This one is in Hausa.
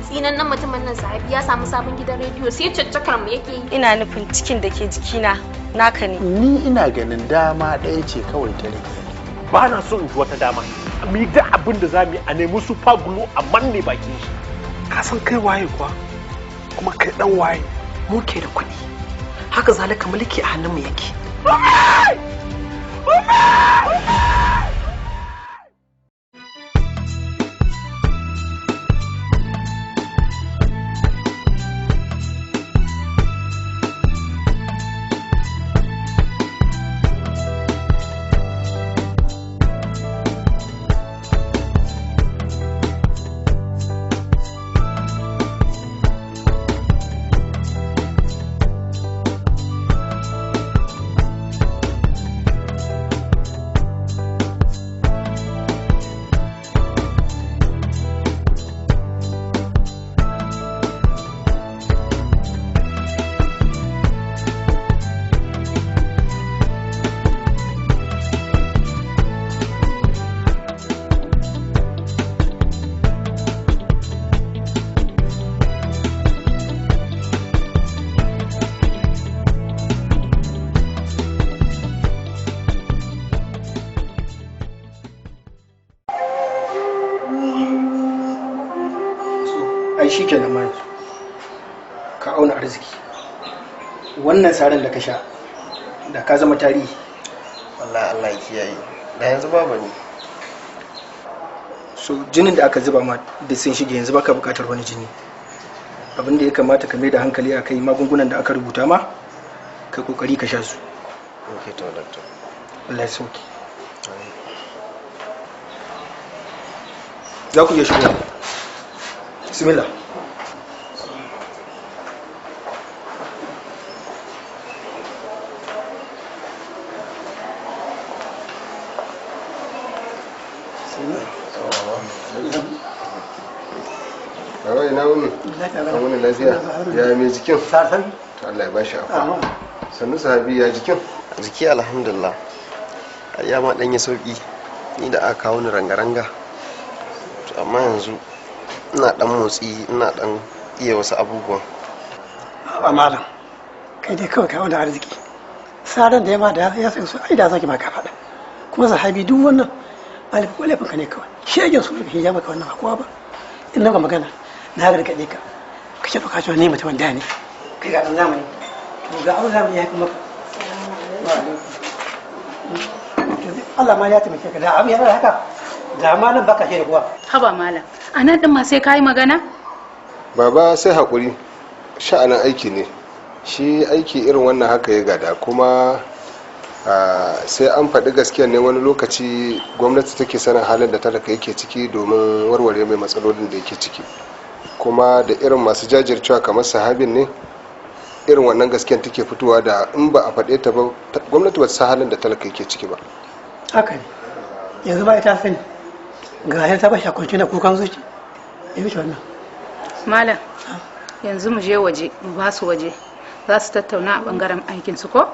tsinan nan mutumin nan sahabi ya samu sabon gidan rediyo sai caccakar mu yake yi. Ina nufin cikin da ke jikina naka ne. Ni ina ganin dama ɗaya ce kawai ta rike. Ba na so in ji wata dama. Mu yi da abin da za mu yi a nemi su fagulu a manne bakin shi. Ka san kai waye kuwa? Kuma kai dan waye? Mu ke da kuɗi. Haka zalika mulki a hannunmu yake. ai shi kenan ma yanzu ka auna arziki wannan saran da ka sha da ka zama tarihi. wallahi Allah ya kiyaye da yanzu babu ne. So jinin da aka zuba ma da sun shige yanzu baka bukatar wani jini. Abin da ya kamata ka mai da hankali a kai magungunan da aka rubuta ma ka kokari ka sha su. Okay to doctor. Allah ya sauke. Za ku iya shigo. Bismillah. Kawai na wuni? Na wuni lafiya? Ya mai jikin? Allah ya bashi afuwa. Sannu sahabi ya jikin? Jiki alhamdulillah. Ya ma dan yi sauki. Ni da aka kawo ni ranga-ranga. Amma yanzu ina dan motsi, ina dan iya wasu abubuwan. Ba malam. Kai dai kawai kawo da arziki. Saran da yamma da ya sai su ai da zaki ma ka faɗa. Kuma sahabi duk wannan malaka ko laifin ka ne kawai. Shegen su ke ya maka wannan kowa ba. In nan ga magana na gargaɗe ka. Kace to ka ce ne mutum da ne. Kai ga dan zamani. To ga abin zamani ya kuma Allah ma ya taimake ka da abu yana haka. Da malam baka shi da kuwa. Haba malam. Anan din ma sai kai magana? Baba sai hakuri. Sha'anin aiki ne. Shi aiki irin wannan haka ya gada kuma sai an faɗi gaskiya ne wani lokaci gwamnati take sanin halin da talaka yake ciki domin warware mai matsalolin da yake ciki. Kuma da irin masu jajircewa kamar sahabin ne irin wannan gaskiyar take fitowa da in ba a faɗe ta ba gwamnati ba ta san halin da talaka yake ciki ba. Haka ne. Yanzu ba ita sani. Ga yan ta bashi kwanci na kukan zuci. Ya wuce wannan. Malam, yanzu mu je waje, mu ba su waje. Za su tattauna a bangaren aikin su ko?